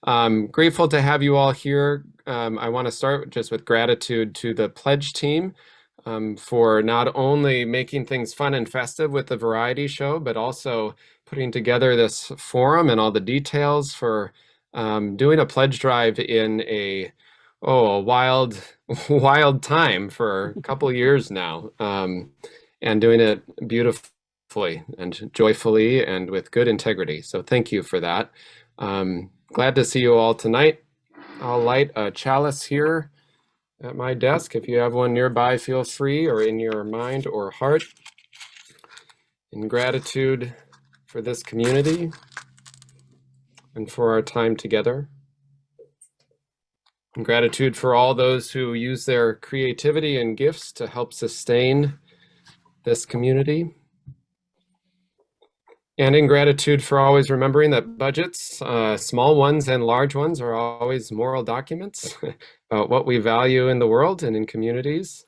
I'm grateful to have you all here. I want to start just with gratitude to the pledge team for not only making things fun and festive with the variety show, but also putting together this forum and all the details for doing a pledge drive in a wild, wild time for a couple years now, and doing it beautifully and joyfully and with good integrity. So thank you for that. Glad to see you all tonight. I'll light a chalice here at my desk. If you have one nearby, feel free, or in your mind or heart, in gratitude for this community and for our time together. In gratitude for all those who use their creativity and gifts to help sustain this community. And in gratitude for always remembering that budgets, small ones and large ones, are always moral documents about what we value in the world and in communities.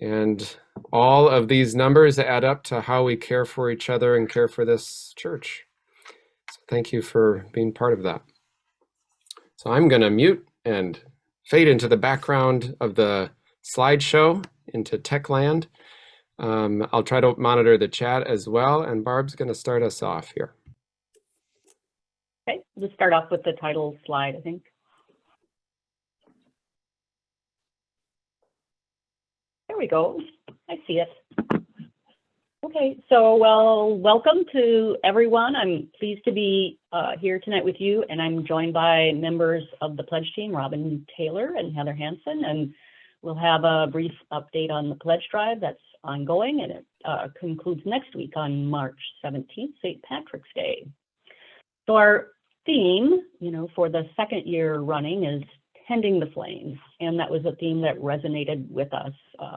And all of these numbers add up to how we care for each other and care for this church. So thank you for being part of that. So I'm going to mute and fade into the background of the slideshow into Techland. I'll try to monitor the chat as well, and Barb's going to start us off here. Okay, we'll start off with the title slide, I think. There we go. I see it. Okay, so welcome to everyone. I'm pleased to be here tonight with you, and I'm joined by members of the pledge team, Robin Taylor and Heather Hansen, and we'll have a brief update on the pledge drive that's ongoing, and it concludes next week on March 17th, St. Patrick's Day. So our theme, for the second year running is Tending the Flames, and that was a theme that resonated with us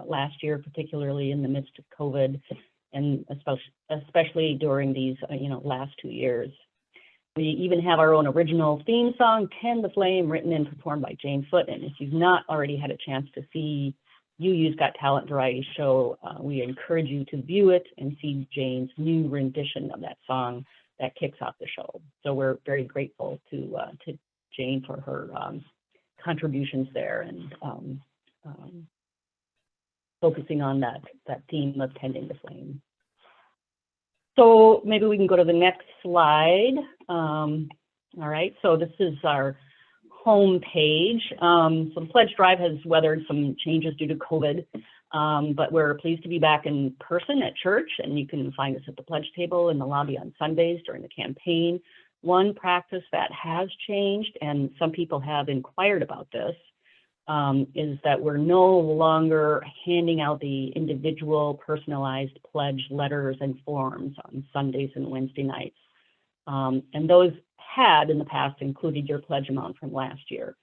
last year, particularly in the midst of COVID, and especially during these last 2 years. We even have our own original theme song, Tend the Flame, written and performed by Jane Foote. And if you've not already had a chance to see UU's Got Talent variety show, we encourage you to view it and see Jane's new rendition of that song that kicks off the show. So we're very grateful to Jane for her contributions there and focusing on that theme of tending the flame. So maybe we can go to the next slide. All right, so this is our home page. So the pledge drive has weathered some changes due to COVID, but we're pleased to be back in person at church, and you can find us at the pledge table in the lobby on Sundays during the campaign. One practice that has changed, and some people have inquired about this, is that we're no longer handing out the individual personalized pledge letters and forms on Sundays and Wednesday nights. And those had in the past included your pledge amount from last year.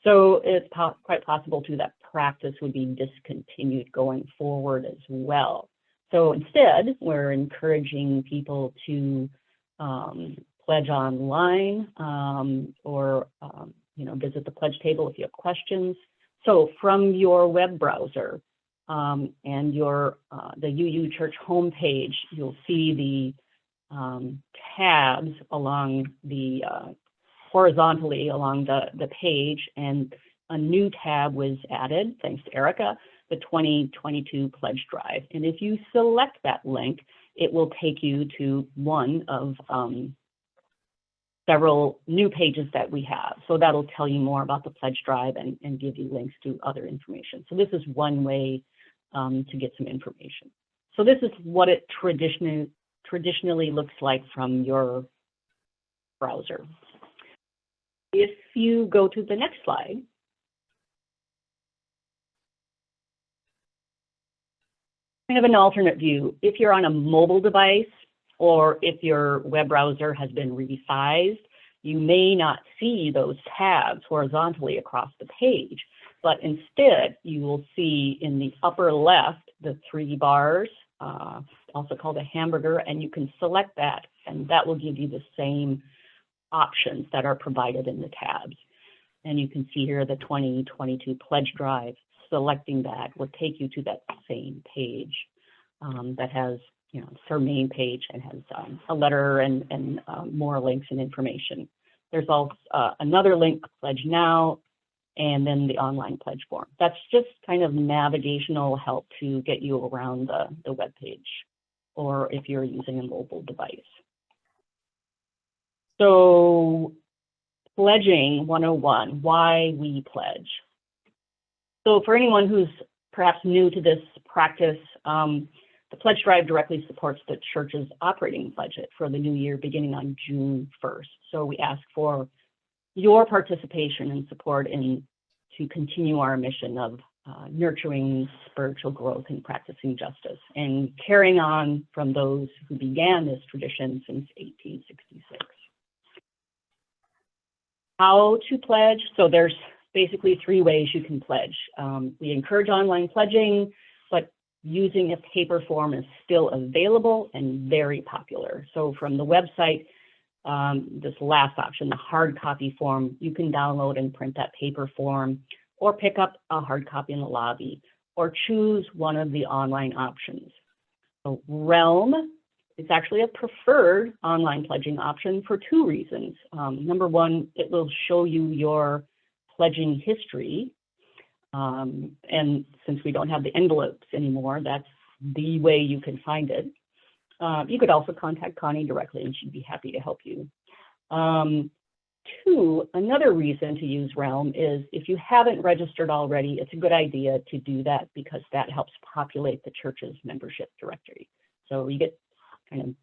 So it's quite possible too that practice would be discontinued going forward as well. So instead, we're encouraging people to pledge online or visit the pledge table if you have questions. So from your web browser and the UU Church homepage, you'll see the tabs along the horizontally along the page, and a new tab was added, thanks to Erica, the 2022 Pledge Drive. And if you select that link, it will take you to one of several new pages that we have. So that'll tell you more about the pledge drive and give you links to other information. So this is one way to get some information. So this is what it traditionally looks like from your browser. If you go to the next slide, we have an alternate view. If you're on a mobile device, or if your web browser has been resized, you may not see those tabs horizontally across the page, but instead you will see in the upper left the 3 bars, also called a hamburger, and you can select that, and that will give you the same options that are provided in the tabs. And you can see here the 2022 Pledge Drive. Selecting that will take you to that same page that has it's her main page and has a letter and more links and information. There's also another link, Pledge Now, and then the online pledge form. That's just kind of navigational help to get you around the web page, or if you're using a mobile device. So pledging 101, why we pledge. So for anyone who's perhaps new to this practice, the pledge drive directly supports the church's operating budget for the new year beginning on June 1st. So we ask for your participation and support to continue our mission of nurturing spiritual growth and practicing justice, and carrying on from those who began this tradition since 1866. How to pledge? So there's basically 3 ways you can pledge. We encourage online pledging, but using a paper form is still available and very popular. So from the website, this last option, the hard copy form, you can download and print that paper form, or pick up a hard copy in the lobby, or choose one of the online options. So Realm is actually a preferred online pledging option for 2 reasons. Number one, it will show you your pledging history. And since we don't have the envelopes anymore, that's the way you can find it. You could also contact Connie directly and she'd be happy to help you. 2, another reason to use Realm is if you haven't registered already, it's a good idea to do that, because that helps populate the church's membership directory. So you get kind of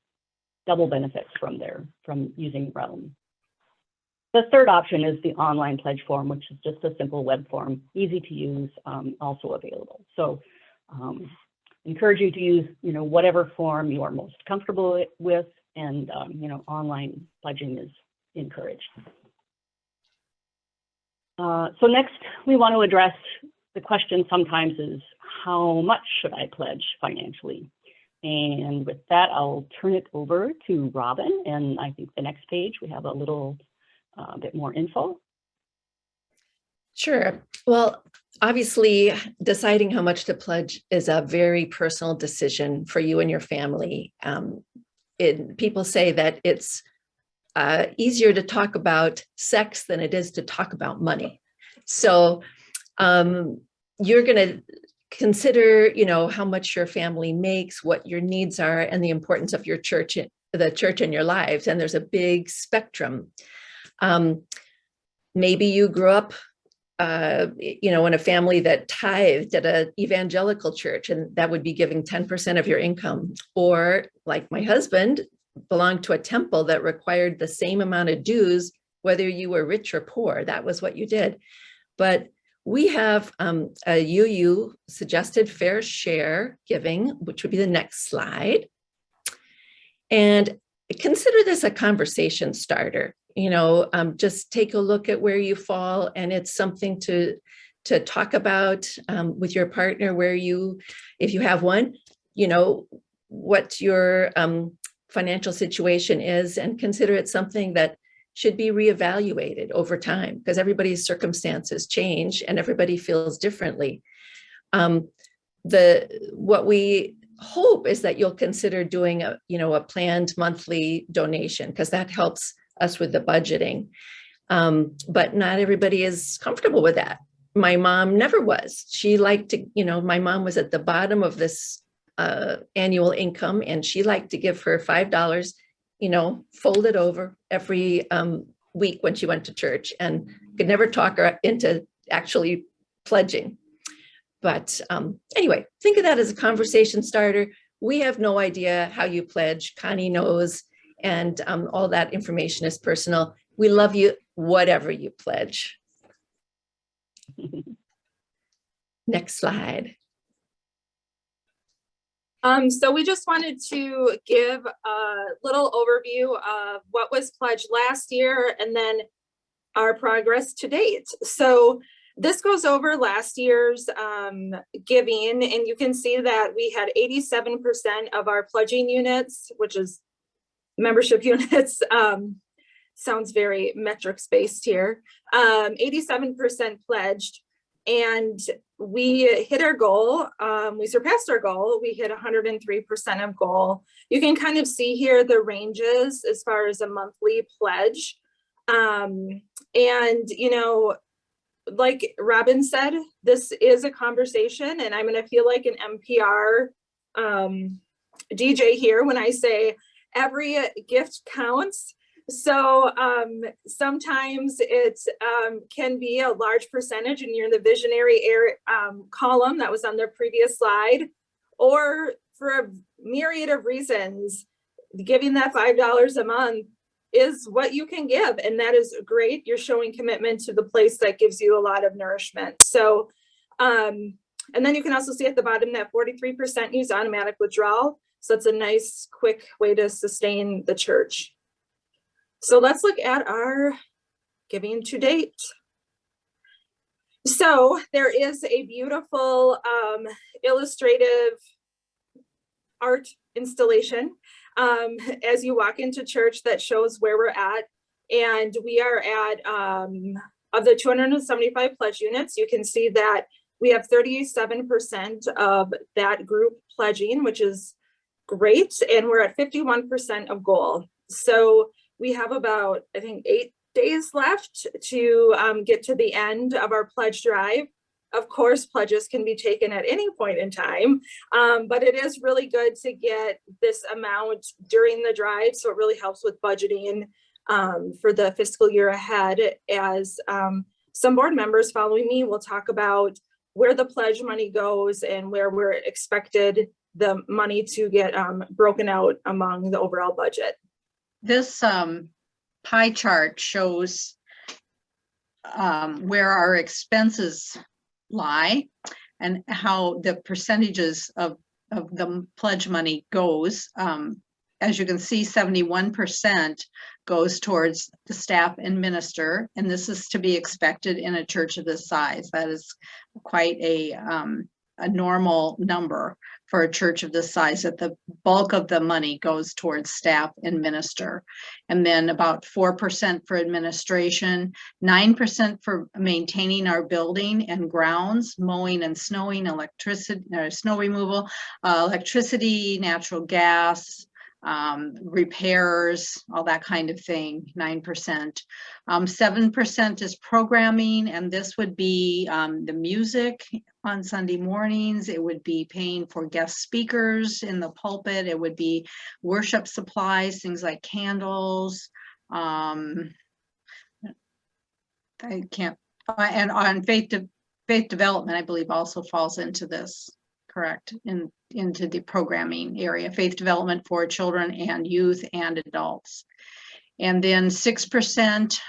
double benefits from using Realm. The third option is the online pledge form, which is just a simple web form, easy to use, also available. So encourage you to use, whatever form you are most comfortable with, and online pledging is encouraged. So next, we want to address the question sometimes is, how much should I pledge financially? And with that, I'll turn it over to Robin. And I think the next page, we have a little bit more info. Sure. Well, obviously, deciding how much to pledge is a very personal decision for you and your family. People say that it's easier to talk about sex than it is to talk about money. So you're going to consider, how much your family makes, what your needs are, and the importance of your church, the church in your lives. And there's a big spectrum. Maybe you grew up, in a family that tithed at an evangelical church, and that would be giving 10% of your income. Or like my husband, belonged to a temple that required the same amount of dues, whether you were rich or poor. That was what you did. But we have a UU suggested fair share giving, which would be the next slide. And consider this a conversation starter. Just take a look at where you fall, and it's something to talk about with your partner, if you have one, what your financial situation is, and consider it something that should be reevaluated over time, because everybody's circumstances change and everybody feels differently. What we hope is that you'll consider doing a planned monthly donation, because that helps us with the budgeting. But not everybody is comfortable with that. My mom never was. She liked to, my mom was at the bottom of this annual income, and she liked to give her $5, folded over every week when she went to church, and could never talk her into actually pledging. But anyway, think of that as a conversation starter. We have no idea how you pledge. Connie knows, and all that information is personal. We love you, whatever you pledge. Next slide. So we just wanted to give a little overview of what was pledged last year and then our progress to date. So this goes over last year's giving, and you can see that we had 87% of our pledging units, which is membership units, sounds very metrics based here, 87% pledged. And we hit our goal. We surpassed our goal. We hit 103% of goal. You can kind of see here the ranges as far as a monthly pledge. And, you know, like Robin said, this is a conversation, and I'm going to feel like an NPR DJ here when I say every gift counts. So sometimes it can be a large percentage, and you're in the visionary column that was on the previous slide, or for a myriad of reasons, giving that $5 a month is what you can give, and that is great. You're showing commitment to the place that gives you a lot of nourishment. So and then you can also see at the bottom that 43% use automatic withdrawal. So it's a nice quick way to sustain the church. So let's look at our giving to date. So there is a beautiful illustrative art installation as you walk into church that shows where we're at. And we are at, of the 275 pledge units, you can see that we have 37% of that group pledging, which is great. And we're at 51% of goal. So we have about, I think, 8 days left to get to the end of our pledge drive. Of course, pledges can be taken at any point in time, but it is really good to get this amount during the drive. So it really helps with budgeting for the fiscal year ahead, as some board members following me will talk about where the pledge money goes and where we're expected the money to get broken out among the overall budget. This pie chart shows where our expenses lie and how the percentages of the pledge money goes. As you can see, 71% goes towards the staff and minister, and this is to be expected in a church of this size. That is quite a normal number for a church of this size, that the bulk of the money goes towards staff and minister. And then about 4% for administration, 9% for maintaining our building and grounds, mowing and snowing, electricity, snow removal, electricity, natural gas, repairs, all that kind of thing, 9%. 7% is programming, and this would be the music on Sunday mornings. It would be paying for guest speakers in the pulpit. It would be worship supplies, things like candles. I can't, and on faith development, I believe also falls into this, correct? Into the programming area, faith development for children and youth and adults. And then 6%,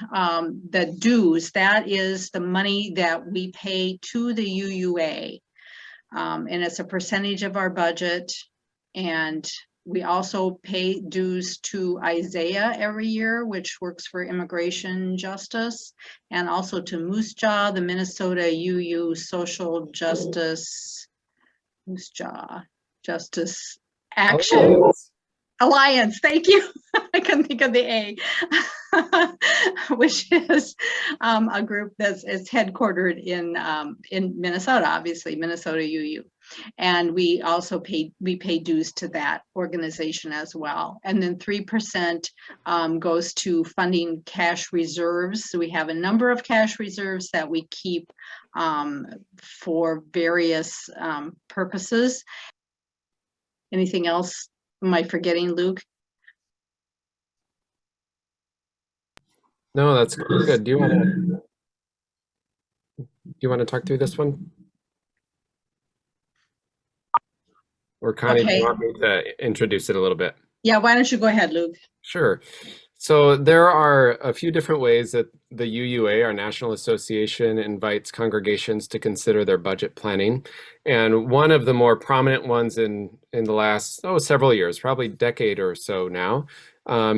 the dues, that is the money that we pay to the UUA. And it's a percentage of our budget. And we also pay dues to Isaiah every year, which works for immigration justice, and also to Moose Jaw, the Minnesota UU Social Justice Justice Action Alliance. Thank you. I couldn't think of the A, which is a group that's headquartered in Minnesota, obviously Minnesota UU, and we also pay dues to that organization as well. And then 3% goes to funding cash reserves. So we have a number of cash reserves that we keep for various purposes. Anything else? Am I forgetting, Luke? No, that's good. Do you want to talk through this one? Or Connie, do you want me to introduce it a little bit? Yeah, why don't you go ahead, Luke? Sure. So there are a few different ways that the UUA, our national association, invites congregations to consider their budget planning. And one of the more prominent ones in the last several years, probably decade or so now,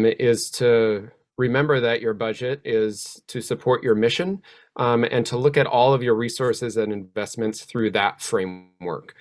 is to remember that your budget is to support your mission, and to look at all of your resources and investments through that framework.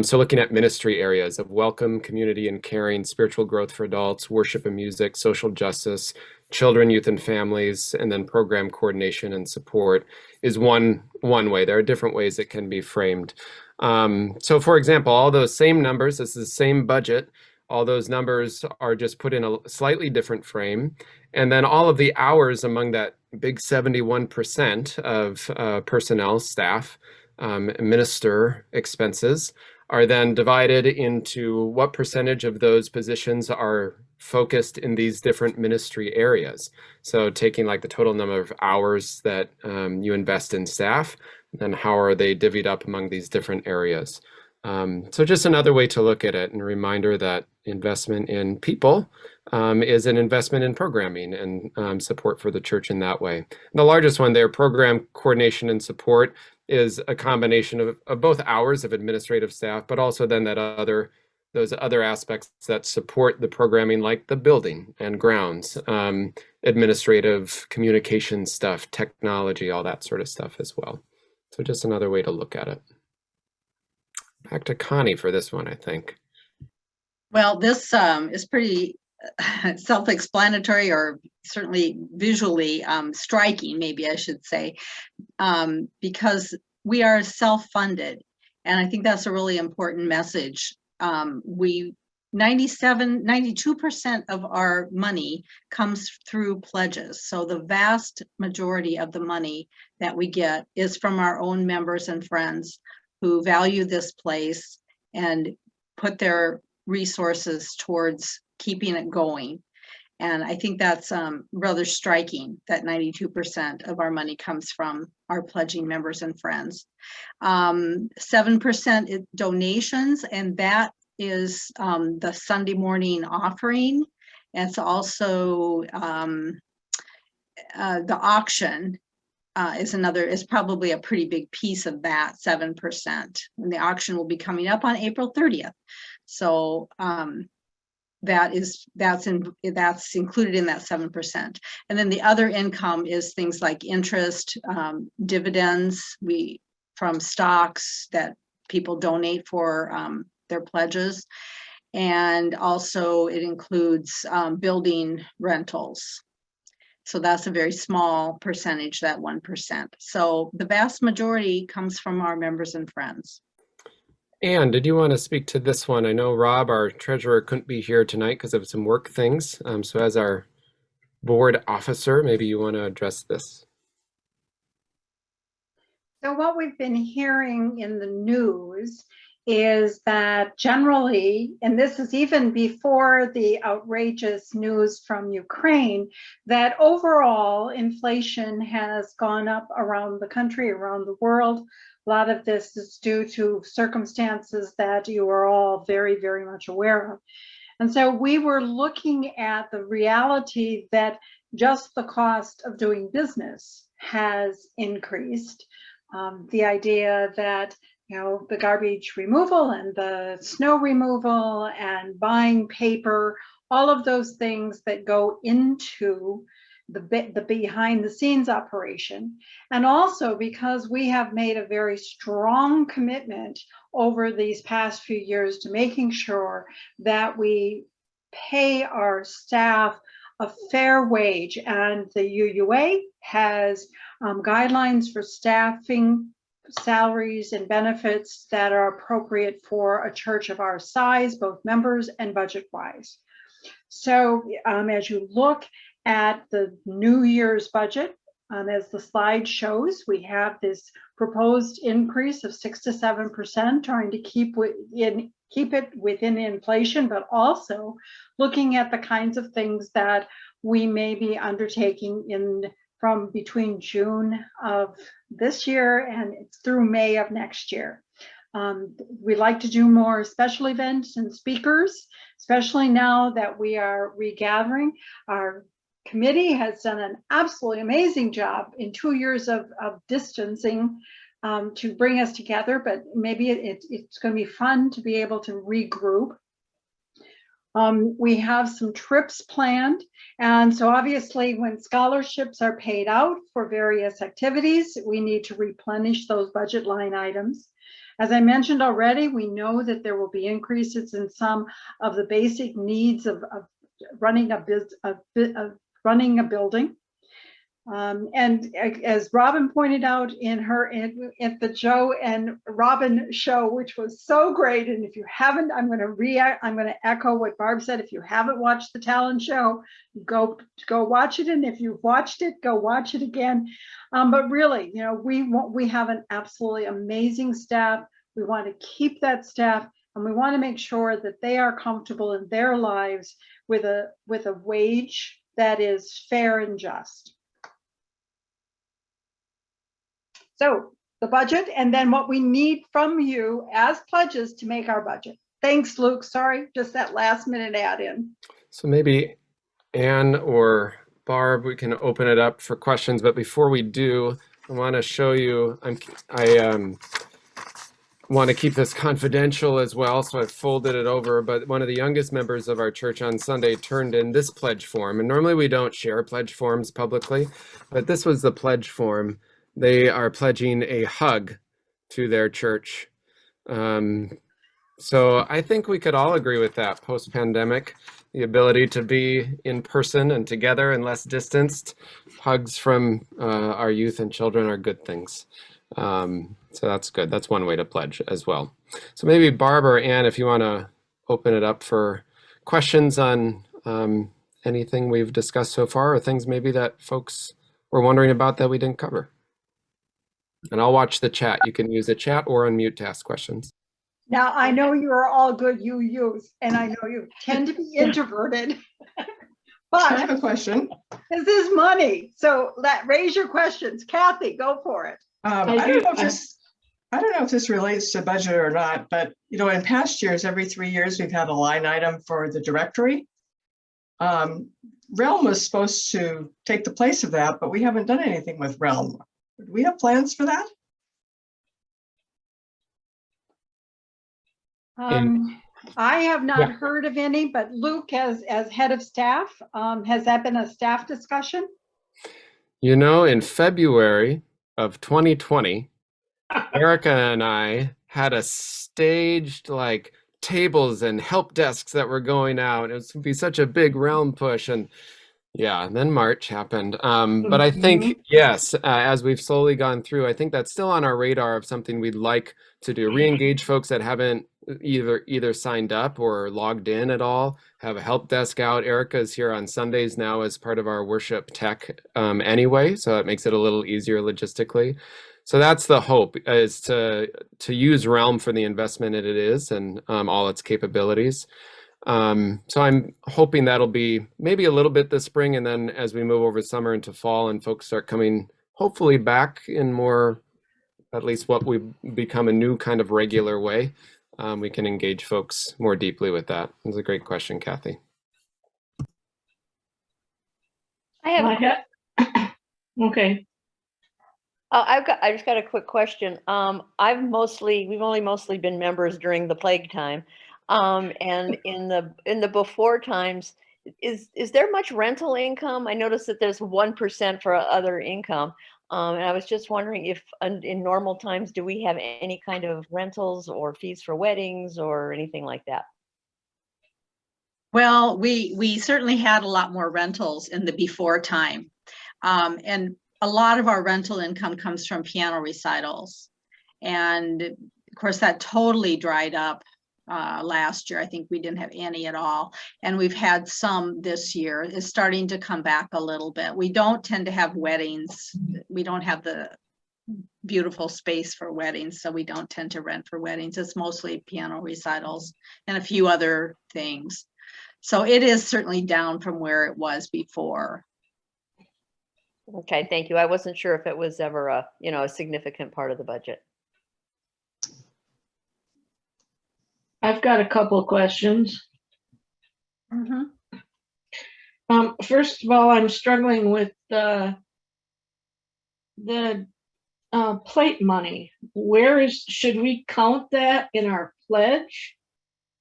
So looking at ministry areas of welcome, community and caring, spiritual growth for adults, worship and music, social justice, children, youth and families, and then program coordination and support is one way. There are different ways it can be framed. So for example, all those same numbers, this is the same budget, all those numbers are just put in a slightly different frame. And then all of the hours among that big 71% of personnel, staff, minister expenses are then divided into what percentage of those positions are focused in these different ministry areas. So taking like the total number of hours that you invest in staff, then how are they divvied up among these different areas? So just another way to look at it, and a reminder that investment in people is an investment in programming and support for the church in that way. And the largest one there, program coordination and support, is a combination of both hours of administrative staff, but also then those other aspects that support the programming, like the building and grounds, administrative communication stuff, technology, all that sort of stuff as well. So just another way to look at it. Back to Connie for this one, I think. Well, this is pretty self-explanatory, or certainly visually striking, maybe I should say, because we are self-funded. And I think that's a really important message. 92% of our money comes through pledges. So the vast majority of the money that we get is from our own members and friends who value this place and put their resources towards keeping it going. And I think that's rather striking that 92% of our money comes from our pledging members and friends. 7% donations, and that is the Sunday morning offering. And it's also the auction is probably a pretty big piece of that 7%. And the auction will be coming up on April 30th. So that's included in that 7%. And then the other income is things like interest, dividends, from stocks that people donate for their pledges. And also it includes building rentals. So that's a very small percentage, that 1%. So the vast majority comes from our members and friends. Anne, did you want to speak to this one? I know Rob, our treasurer, couldn't be here tonight because of some work things. So as our board officer, maybe you want to address this. So what we've been hearing in the news is that generally, and this is even before the outrageous news from Ukraine, that overall inflation has gone up around the country, around the world. A lot of this is due to circumstances that you are all very, very much aware of. And so we were looking at the reality that just the cost of doing business has increased. The idea that the garbage removal and the snow removal and buying paper, all of those things that go into the behind the scenes operation. And also because we have made a very strong commitment over these past few years to making sure that we pay our staff a fair wage, and the UUA has guidelines for staffing salaries and benefits that are appropriate for a church of our size, both members and budget wise. So as you look at the New Year's budget, as the slide shows, we have this proposed increase of 6 to 7%, trying to keep it within inflation, but also looking at the kinds of things that we may be undertaking from between June of this year and through May of next year. We like to do more special events and speakers, especially now that we are regathering. Our committee has done an absolutely amazing job in 2 years of distancing to bring us together, but maybe it's going to be fun to be able to regroup. We have some trips planned, and so obviously when scholarships are paid out for various activities, we need to replenish those budget line items. As I mentioned already, we know that there will be increases in some of the basic needs of running a building. And as Robin pointed out at the Joe and Robin show, which was so great. And if you haven't, I'm going to echo what Barb said. If you haven't watched the talent show, go watch it. And if you've watched it, go watch it again. But really, we have an absolutely amazing staff. We want to keep that staff, and we want to make sure that they are comfortable in their lives with a wage that is fair and just. So the budget, and then what we need from you as pledges to make our budget. Thanks, Luke. Sorry, just that last minute add in. So maybe Anne or Barb, we can open it up for questions. But before we do, I want to show you, I want to keep this confidential as well, so I folded it over. But one of the youngest members of our church on Sunday turned in this pledge form. And normally we don't share pledge forms publicly, but this was the pledge form. They are pledging a hug to their church. So I think we could all agree with that post-pandemic, the ability to be in person and together and less distanced. Hugs from our youth and children are good things. So that's good. That's one way to pledge as well. So maybe Barb or Ann, if you want to open it up for questions on anything we've discussed so far, or things maybe that folks were wondering about that we didn't cover. And I'll watch the chat. You can use the chat or unmute to ask questions. Now, I know you are all good UUs, and I know you tend to be introverted. I have But a question. this is money. So raise your questions. Kathy, go for it. I don't know if this relates to budget or not, but in past years, every 3 years, we've had a line item for the directory. Realm was supposed to take the place of that, but we haven't done anything with Realm. Do we have plans for that? I have not heard of any, but Luke, as head of staff, has that been a staff discussion? In February of 2020, Erica and I had a staged tables and help desks that were going out. It was going to be such a big Realm push, and then March happened. But I think, yes, as we've slowly gone through, I think that's still on our radar of something we'd like to do. Re-engage folks that haven't either signed up or logged in at all, have a help desk out. Erica is here on Sundays now as part of our worship tech anyway, so it makes it a little easier logistically. So that's the hope, is to use Realm for the investment it is and all its capabilities. So I'm hoping that'll be maybe a little bit this spring, and then as we move over summer into fall and folks start coming hopefully back in more, at least what we become a new kind of regular way, we can engage folks more deeply with that. That's a great question, Kathy. Okay. I just got a quick question. We've only mostly been members during the plague time. And in the before times, is there much rental income? I noticed that there's 1% for other income. And I was just wondering if in normal times, do we have any kind of rentals or fees for weddings or anything like that? Well, we certainly had a lot more rentals in the before time. And a lot of our rental income comes from piano recitals. And of course, that totally dried up last year. I think we didn't have any at all. And we've had some this year. It's starting to come back a little bit. We don't tend to have weddings. We don't have the beautiful space for weddings, so we don't tend to rent for weddings. It's mostly piano recitals and a few other things. So it is certainly down from where it was before. Okay, thank you. I wasn't sure if it was ever a significant part of the budget. I've got a couple of questions. First of all, I'm struggling with the plate money. Should we count that in our pledge,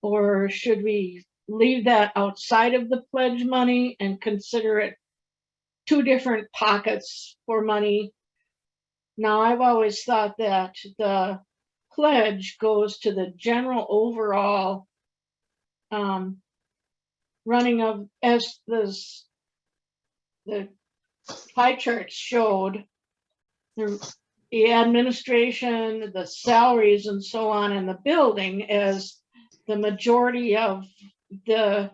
or should we leave that outside of the pledge money and consider it two different pockets for money? Now, I've always thought that the pledge goes to the general overall running of the pie chart showed the administration, the salaries and so on in the building as the majority of the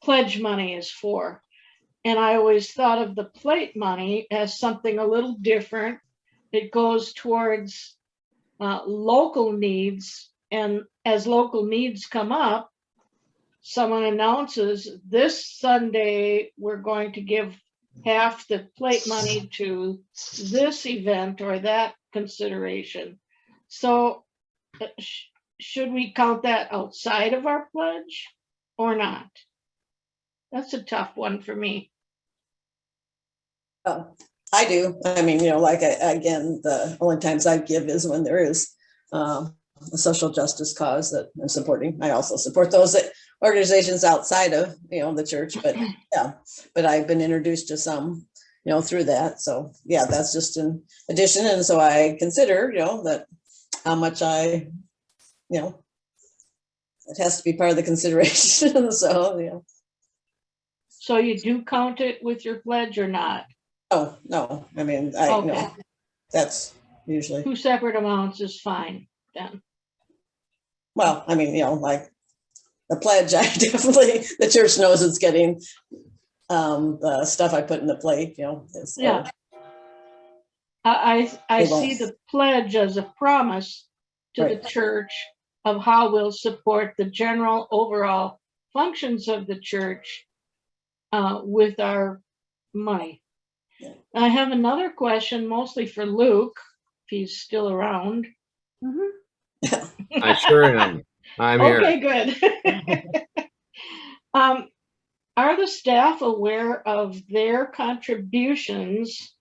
pledge money is for. And I always thought of the plate money as something a little different. It goes towards local needs. And as local needs come up, someone announces this Sunday, we're going to give half the plate money to this event or that consideration. So should we count that outside of our pledge or not? That's a tough one for me. I do. I mean, like again, the only times I give is when there is a social justice cause that I'm supporting. I also support those organizations outside of the church, but yeah, but I've been introduced to some through that. So yeah, that's just an addition, and so I consider that how much it has to be part of the consideration. So yeah. So you do count it with your pledge or not? Oh no, I mean Okay. That's usually 2 separate amounts is fine then. Well, I mean, like the pledge, I definitely, the church knows it's getting the stuff I put in the plate, Yeah. I see the pledge as a promise to Right. the church of how we'll support the general overall functions of the church with our money. Yeah. I have another question, mostly for Luke, if he's still around. I sure am. I'm here. Okay, good. Are the staff aware of their contributions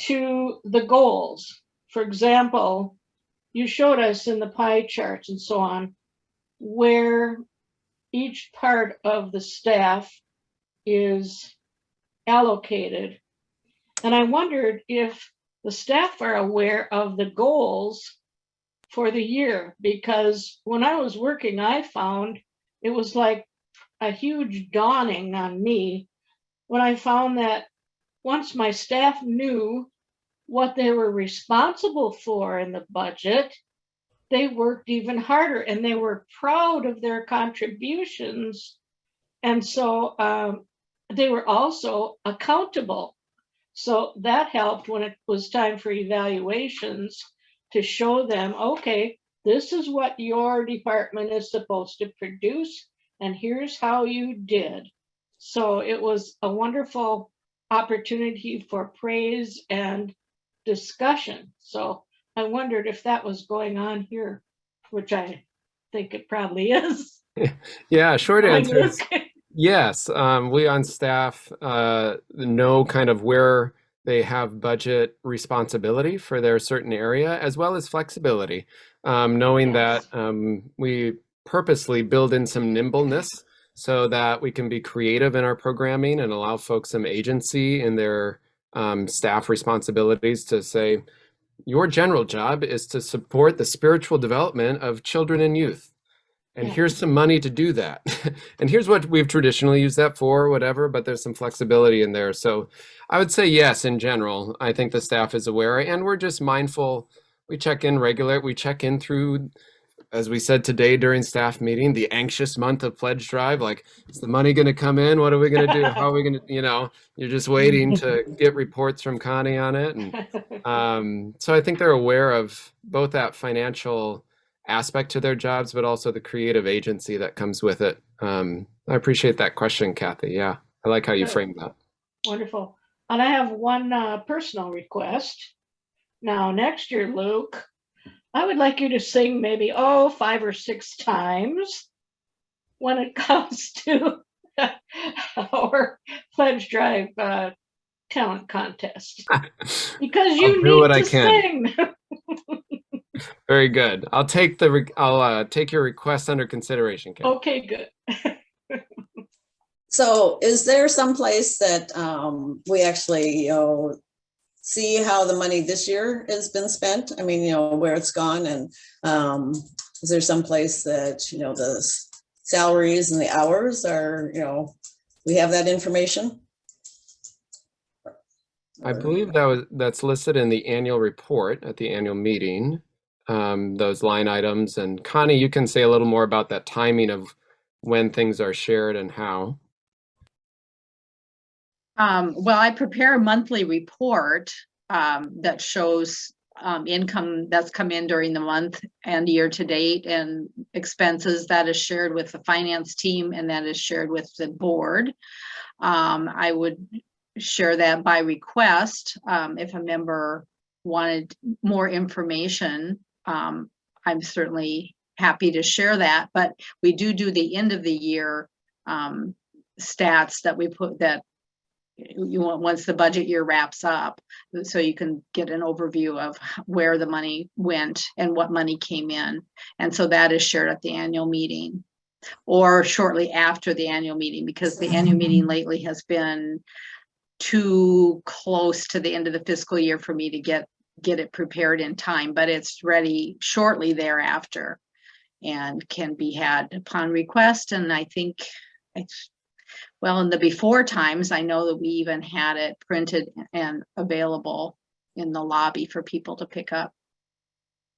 to the goals? For example, you showed us in the pie charts and so on, where each part of the staff is allocated. And I wondered if the staff are aware of the goals for the year, because when I was working, I found it was like a huge dawning on me when I found that once my staff knew what they were responsible for in the budget, they worked even harder and they were proud of their contributions. And so they were also accountable. So that helped when it was time for evaluations to show them, okay, this is what your department is supposed to produce, and here's how you did. So it was a wonderful opportunity for praise and discussion. So I wondered if that was going on here, which I think it probably is. Yeah, short answer is Luke. yes. We on staff know kind of where they have budget responsibility for their certain area, as well as flexibility, knowing Yes. that we purposely build in some nimbleness so that we can be creative in our programming and allow folks some agency in their staff responsibilities to say, your general job is to support the spiritual development of children and youth. And Yeah. here's some money to do that. And here's what we've traditionally used that for, whatever, but there's some flexibility in there. So I would say yes, in general. I think the staff is aware, and we're just mindful. We check in through, as we said today during staff meeting, the anxious month of pledge drive. Like, is the money going to come in? What are we going to do? How are we going to, you're just waiting to get reports from Connie on it. And so I think they're aware of both that financial aspect to their jobs, but also the creative agency that comes with it. I appreciate that question, Kathy. Yeah, I like how you Good. framed that. Wonderful. And I have one personal request. Now, next year, Luke, I would like you to sing maybe, 5 or 6 times when it comes to our pledge drive talent contest. Because you I'll do what need I to can. sing. Very good. I'll take your request under consideration, Kathy. Okay, good. So is there some place that we actually, see how the money this year has been spent? I mean, where it's gone, and is there some place that, the salaries and the hours are, we have that information? I believe that's listed in the annual report at the annual meeting, those line items. And Connie, you can say a little more about that timing of when things are shared and how. Well, I prepare a monthly report that shows income that's come in during the month and year to date, and expenses that is shared with the finance team and that is shared with the board. I would share that by request. If a member wanted more information, I'm certainly happy to share that, but we do the end of the year stats that we put that you want once the budget year wraps up, so you can get an overview of where the money went and what money came in. And so that is shared at the annual meeting or shortly after the annual meeting, because the annual meeting lately has been too close to the end of the fiscal year for me to get it prepared in time, but it's ready shortly thereafter and can be had upon request. And I think well, in the before times, I know that we even had it printed and available in the lobby for people to pick up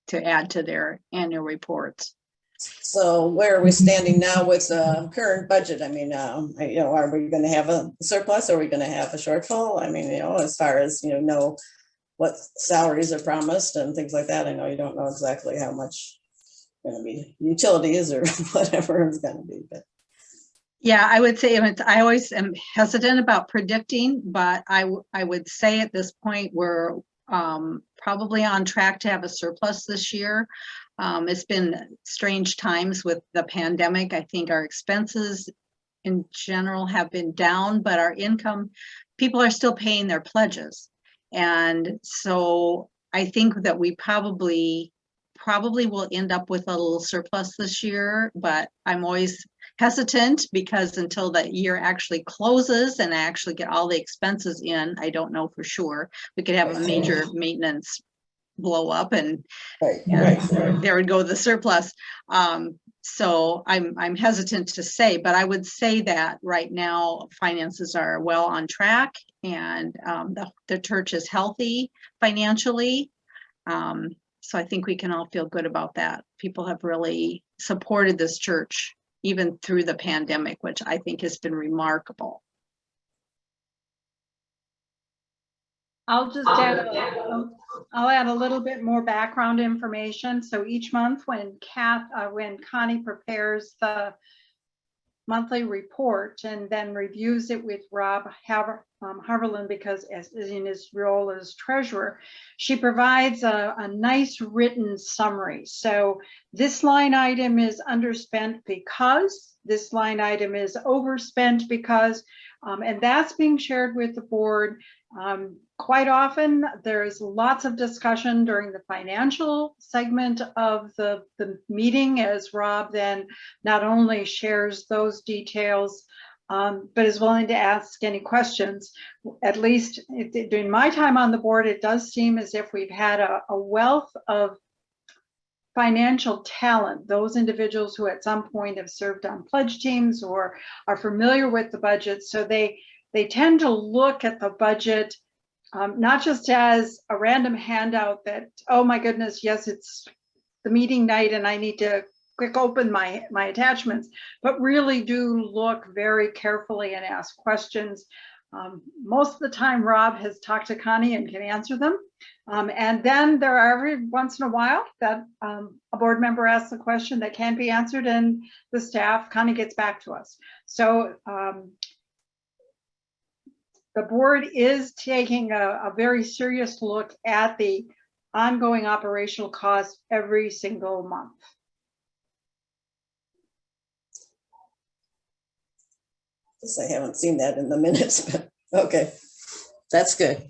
to add to their annual reports. So where are we standing now with current budget? I mean, are we going to have a surplus? Are we going to have a shortfall? I mean, as far as, know what salaries are promised and things like that. I know you don't know exactly how much going to be utilities or whatever it's going to be, but. Yeah, I would say I always am hesitant about predicting, but I would say at this point we're probably on track to have a surplus this year. It's been strange times with the pandemic. I think our expenses in general have been down, but our income, people are still paying their pledges. And so I think that we probably will end up with a little surplus this year, but I'm always hesitant because until the year actually closes and I actually get all the expenses in, I don't know for sure. We could have a major maintenance blow up and there would go the surplus. So I'm hesitant to say, but I would say that right now finances are well on track and the church is healthy financially. So I think we can all feel good about that. People have really supported this church even through the pandemic, which I think has been remarkable. I'll just add I'll add a little bit more background information. So each month when Connie prepares the monthly report and then reviews it with Rob Haverland, because as in his role as treasurer, she provides a nice written summary. So this line item is underspent because, this line item is overspent because, and that's being shared with the board. Quite often, there's lots of discussion during the financial segment of the meeting as Rob then not only shares those details, but is willing to ask any questions. At least during my time on the board, it does seem as if we've had a wealth of financial talent, those individuals who at some point have served on pledge teams or are familiar with the budget. So they tend to look at the budget not just as a random handout that, oh my goodness, yes, it's the meeting night and I need to quick open my attachments, but really do look very carefully and ask questions. Most of the time, Rob has talked to Connie and can answer them. And then there are every once in a while that a board member asks a question that can't be answered and the staff, Connie gets back to us. So the board is taking a very serious look at the ongoing operational costs every single month. I haven't seen that in the minutes, but okay, that's good.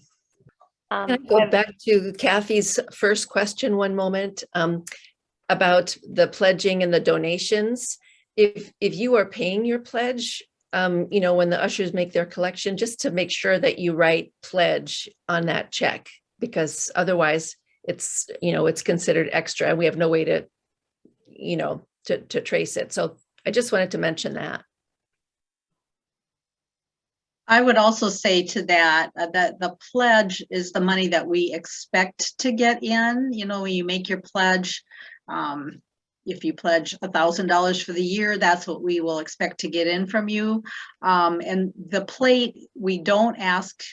Can I go back to Kathy's first question one moment about the pledging and the donations? If you are paying your pledge, when the ushers make their collection, just to make sure that you write pledge on that check, because otherwise it's considered extra and we have no way to, to trace it. So I just wanted to mention that. I would also say to that, that the pledge is the money that we expect to get in. You know, when you make your pledge, if you pledge $1,000 for the year, that's what we will expect to get in from you. And the plate, we don't ask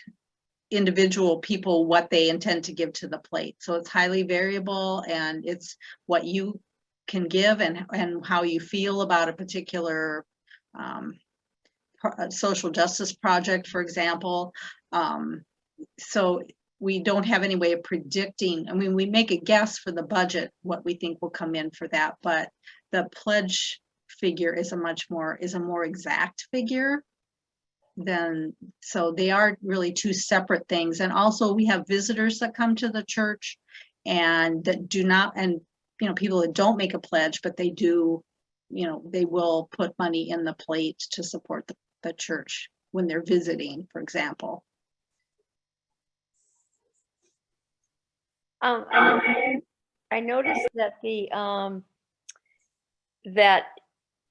individual people what they intend to give to the plate. So it's highly variable, and it's what you can give and how you feel about a particular social justice project, for example. So we don't have any way of predicting. I mean, we make a guess for the budget, what we think will come in for that, but the pledge figure is a more exact figure than, so they are really two separate things. And also we have visitors that come to the church and that do not, and you know, people that don't make a pledge, but they do, you know, they will put money in the plate to support the church when they're visiting, for example. I noticed that that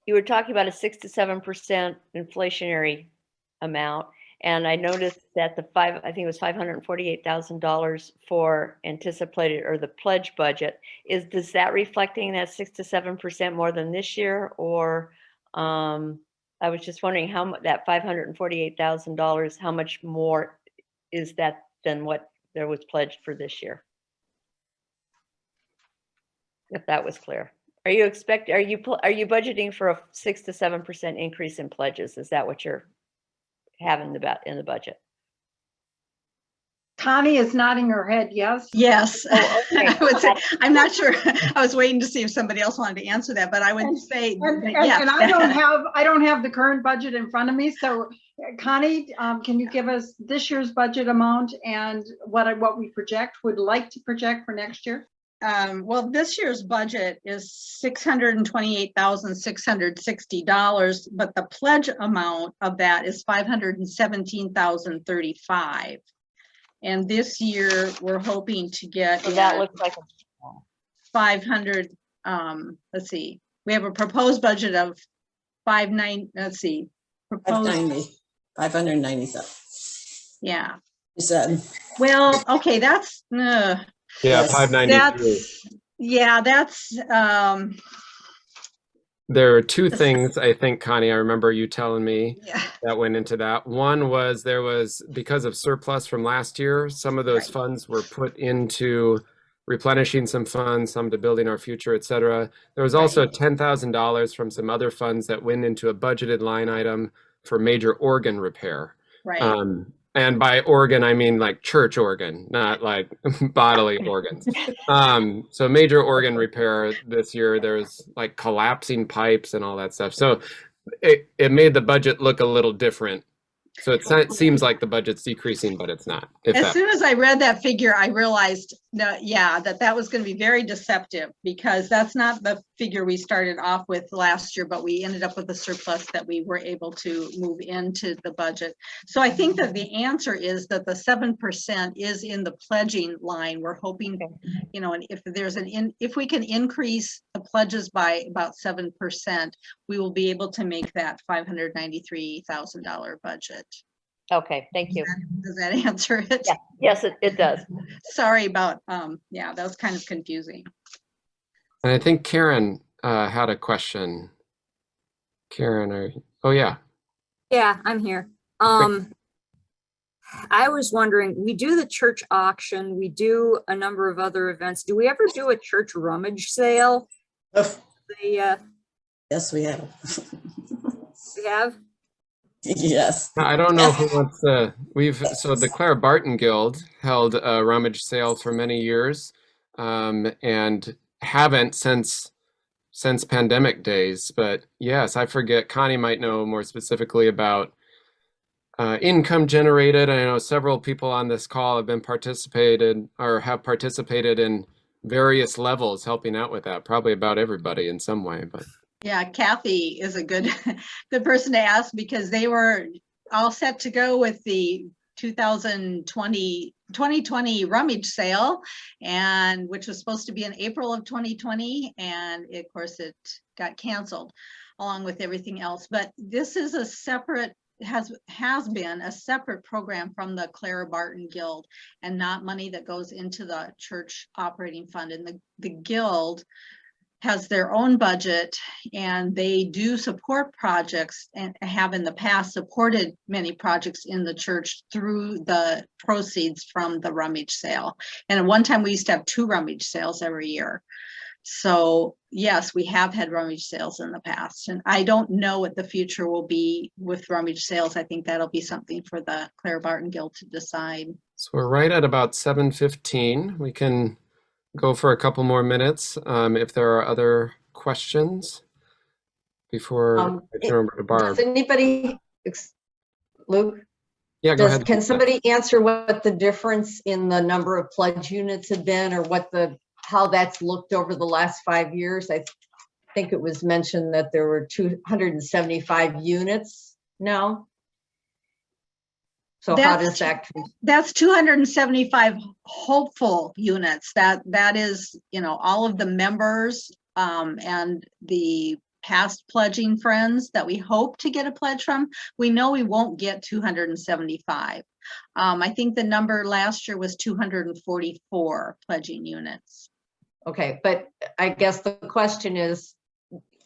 you were talking about a 6 to 7% inflationary amount, and I noticed that I think it was $548,000 for anticipated, or the pledge budget. Does that reflecting that 6 to 7% more than this year, or I was just wondering how that $548,000, how much more is that than what there was pledged for this year? If that was clear. Are you budgeting for a 6 to 7% increase in pledges? Is that what you're having in the budget? Connie is nodding her head, yes. Yes. Oh, okay. I would say, I'm not sure. I was waiting to see if somebody else wanted to answer that, but I would say yes. And I don't have the current budget in front of me. So Connie, can you give us this year's budget amount and what we would like to project for next year? Well, this year's budget is $628,660, but the pledge amount of that is $517,035. And this year we're hoping to get, so that looks like 500. Let's see, we have a proposed budget of 590,000. Yeah. You said. Well, okay, that's Yeah, Yes. 593. that's There are two things, I think, Connie, I remember you telling me yeah. that went into that. One was because of surplus from last year, some of those Right. funds were put into replenishing some funds, some to building our future, et cetera. There was also $10,000 from some other funds that went into a budgeted line item for major organ repair. Right. And by organ, I mean like church organ, not like bodily organs. So major organ repair this year, there's like collapsing pipes and all that stuff. So it made the budget look a little different. So it seems like the budget's decreasing, but it's not. As soon as I read that figure, I realized that, yeah, that was going to be very deceptive, because that's not the figure we started off with last year, but we ended up with a surplus that we were able to move into the budget. So I think that the answer is that the 7% is in the pledging line. We're hoping, you know, and if if we can increase the pledges by about 7%, we will be able to make that $593,000 budget. okay. Thank you. Does that answer it? Yeah. Yes, it does. Sorry about, yeah, that was kind of confusing. And I think Karen had a question. Karen, oh yeah. Yeah, I'm here. I was wondering, we do the church auction, we do a number of other events. Do we ever do a church rummage sale? Yes, we have. We have? Yes. I don't know who wants to. So the Clara Barton Guild held a rummage sale for many years, and haven't since pandemic days. But yes, I forget. Connie might know more specifically about income generated. I know several people on this call have participated in various levels helping out with that. Probably about everybody in some way, but. Yeah, Kathy is a good person to ask, because they were all set to go with the 2020 rummage sale, and which was supposed to be in April of 2020, and of course it got canceled along with everything else. But this is a separate has been a separate program from the Clara Barton Guild and not money that goes into the church operating fund. And the guild has their own budget, and they do support projects and have in the past supported many projects in the church through the proceeds from the rummage sale. And at one time we used to have 2 rummage sales every year. So yes, we have had rummage sales in the past, and I don't know what the future will be with rummage sales. I think that'll be something for the Clara Barton Guild to decide. So we're right at about 7:15. We can go for a couple more minutes if there are other questions before I turn over to Barb. Does anybody, Luke? Yeah, go ahead. Can somebody answer what the difference in the number of pledge units have been, or how that's looked over the last 5 years? I think it was mentioned that there were 275 units now. So how does that? That's 275 hopeful units. That is, all of the members and the past pledging friends that we hope to get a pledge from. We know we won't get 275. I think the number last year was 244 pledging units. Okay, but I guess the question is,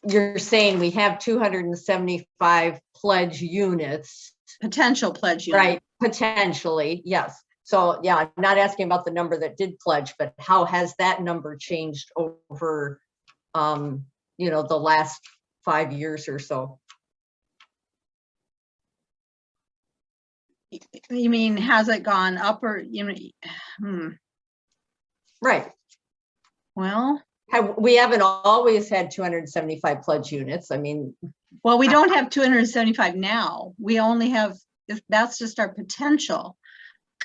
you're saying we have 275 pledge units. Potential pledge units. Right, potentially, yes. So yeah, I'm not asking about the number that did pledge, but how has that number changed over, the last 5 years or so? You mean, has it gone up or, Right. Well, we haven't always had 275 pledge units. I mean, well, we don't have 275 now. We only have, that's just our potential.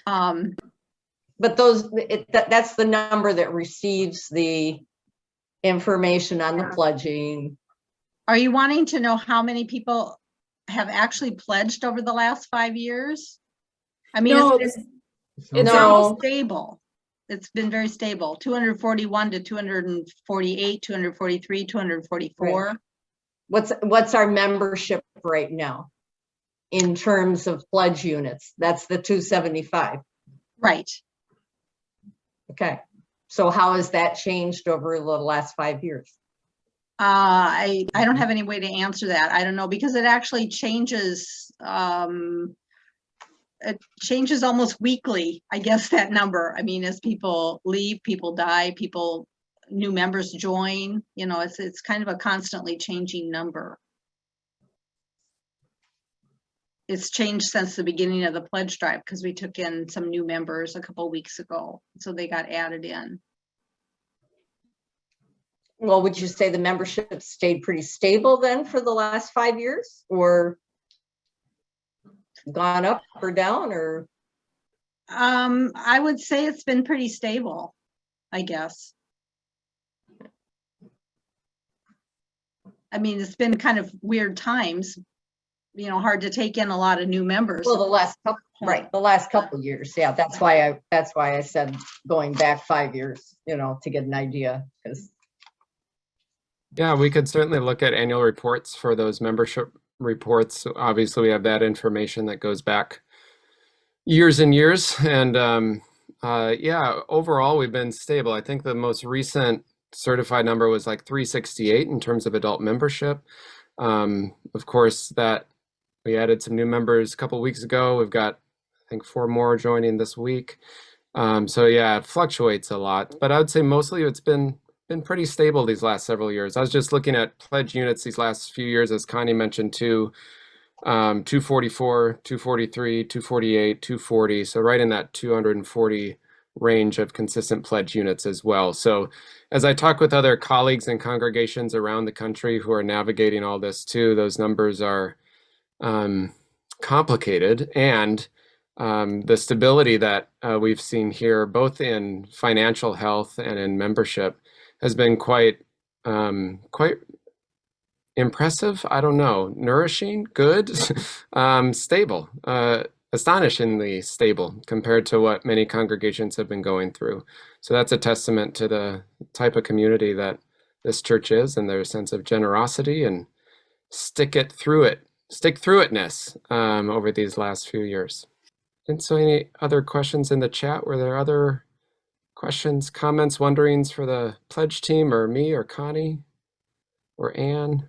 But that's the number that receives the information on the pledging. Are you wanting to know how many people have actually pledged over the last 5 years? I mean, No, it's No. stable. It's been very stable. 241 to 248, 243, 244. Right. What's our membership right now in terms of pledge units? That's the 275. Right. Okay. So how has that changed over the last 5 years? I don't have any way to answer that. I don't know, because it actually changes. It changes almost weekly, I guess, that number. I mean, as people leave, people die, new members join, it's kind of a constantly changing number. It's changed since the beginning of the pledge drive because we took in some new members a couple of weeks ago, so they got added in. Well, would you say the membership stayed pretty stable then for the last 5 years, or gone up or down, or? I would say it's been pretty stable, I guess. I mean, it's been kind of weird times, hard to take in a lot of new members. Well, the last couple years, yeah. That's why I said going back 5 years, to get an idea. Because yeah, we could certainly look at annual reports for those membership reports. Obviously, we have that information that goes back years and years. And yeah, overall, we've been stable. I think the most recent certified number was like 368 in terms of adult membership. Of course, that we added some new members a couple weeks ago. We've got, I think, 4 more joining this week. So yeah, it fluctuates a lot, but I would say mostly it's been pretty stable these last several years. I was just looking at pledge units these last few years, as Connie mentioned too, 244, 243, 248, 240. So right in that 240 range of consistent pledge units as well. So as I talk with other colleagues and congregations around the country who are navigating all this too, those numbers are complicated, and the stability that we've seen here, both in financial health and in membership, has been quite impressive. I don't know, nourishing, good, stable, astonishingly stable compared to what many congregations have been going through. So that's a testament to the type of community that this church is, and their sense of generosity and stick it through it stick through itness over these last few years. And so any other questions in the chat? Were there other questions, comments, wonderings for the pledge team or me or Connie or Anne?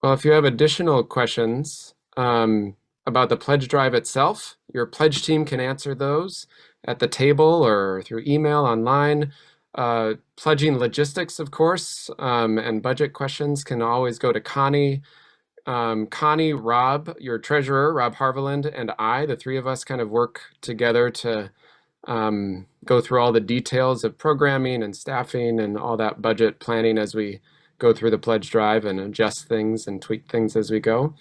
Well, if you have additional questions about the pledge drive itself, your pledge team can answer those at the table or through email online. Pledging logistics, of course, and budget questions can always go to Connie. Connie, Rob, your treasurer, Rob Harviland, and I, the three of us kind of work together to go through all the details of programming and staffing and all that budget planning as we go through the pledge drive and adjust things and tweak things as we go.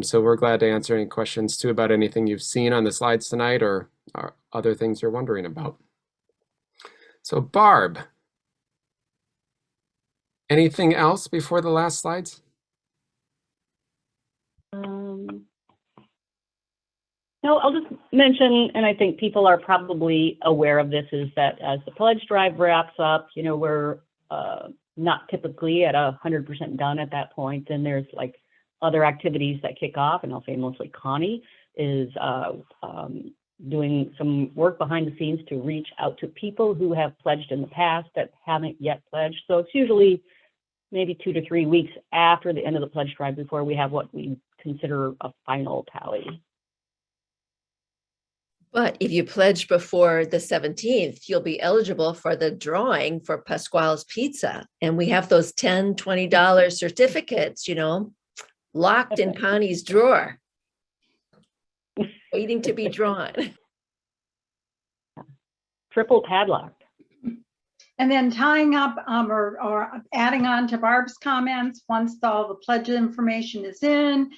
So we're glad to answer any questions too about anything you've seen on the slides tonight or other things you're wondering about. So Barb, anything else before the last slides? No, I'll just mention, and I think people are probably aware of this, is that as the pledge drive wraps up, you know, we're not typically at 100% done at that point. Then there's like other activities that kick off, and I'll say mostly Connie is doing some work behind the scenes to reach out to people who have pledged in the past that haven't yet pledged. So it's usually maybe 2 to 3 weeks after the end of the pledge drive before we have what we consider a final tally. But if you pledge before the 17th, you'll be eligible for the drawing for Pasquale's Pizza. And we have those $10, $20 certificates, you know, locked in Connie's drawer, waiting to be drawn. Triple padlocked. And then tying up or adding on to Barb's comments, once all the pledge information is in,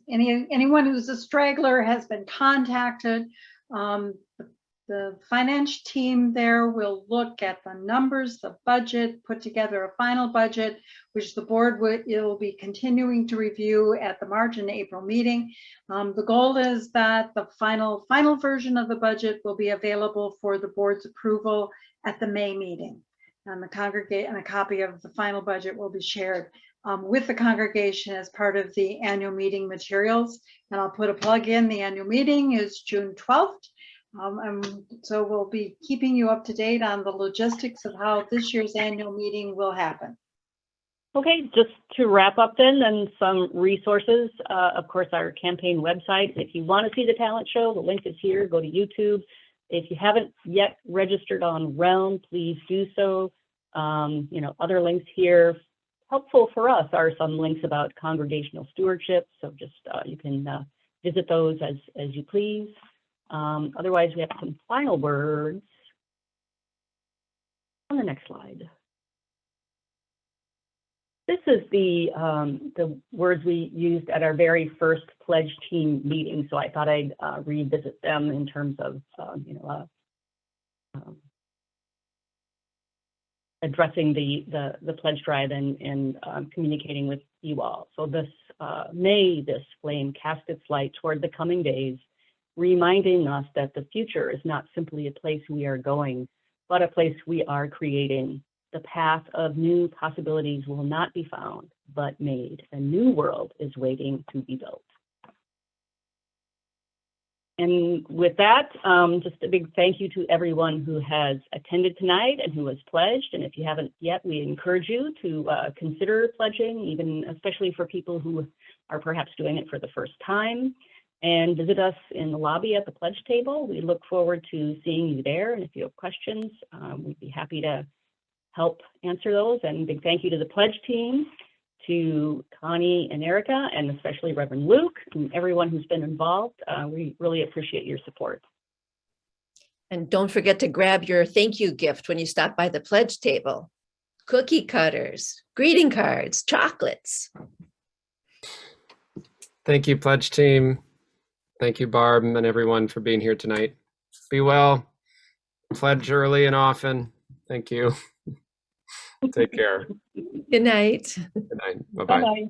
anyone who's a straggler has been contacted. The finance team there will look at the numbers, the budget, put together a final budget, which the board will be continuing to review at the March and April meeting. The goal is that the final version of the budget will be available for the board's approval at the May meeting. And a copy of the final budget will be shared with the congregation as part of the annual meeting materials. And I'll put a plug in. The annual meeting is June 12th. So we'll be keeping you up to date on the logistics of how this year's annual meeting will happen. Okay, just to wrap up then some resources. Of course, our campaign website. If you want to see the talent show, the link is here. Go to YouTube. If you haven't yet registered on Realm, please do so. You know, other links here. Helpful for us are some links about congregational stewardship. So just you can visit those as you please. Otherwise, we have some final words on the next slide. This is the words we used at our very first pledge team meeting. So I thought I'd revisit them in terms of you know, addressing the pledge drive and communicating with you all. So this may this flame cast its light toward the coming days, reminding us that the future is not simply a place we are going, but a place we are creating. The path of new possibilities will not be found, but made. A new world is waiting to be built. And with that, just a big thank you to everyone who has attended tonight and who has pledged. And if you haven't yet, we encourage you to consider pledging, even especially for people who are perhaps doing it for the first time. And visit us in the lobby at the pledge table. We look forward to seeing you there. And if you have questions, we'd be happy to help answer those. And big thank you to the pledge team, to Connie and Erica, and especially Reverend Luke and everyone who's been involved. We really appreciate your support. And don't forget to grab your thank you gift when you stop by the pledge table. Cookie cutters, greeting cards, chocolates. Thank you, pledge team. Thank you, Barb, and everyone for being here tonight. Be well. Pledge early and often. Thank you. Take care. Good night. Good night. Bye-bye. Bye-bye.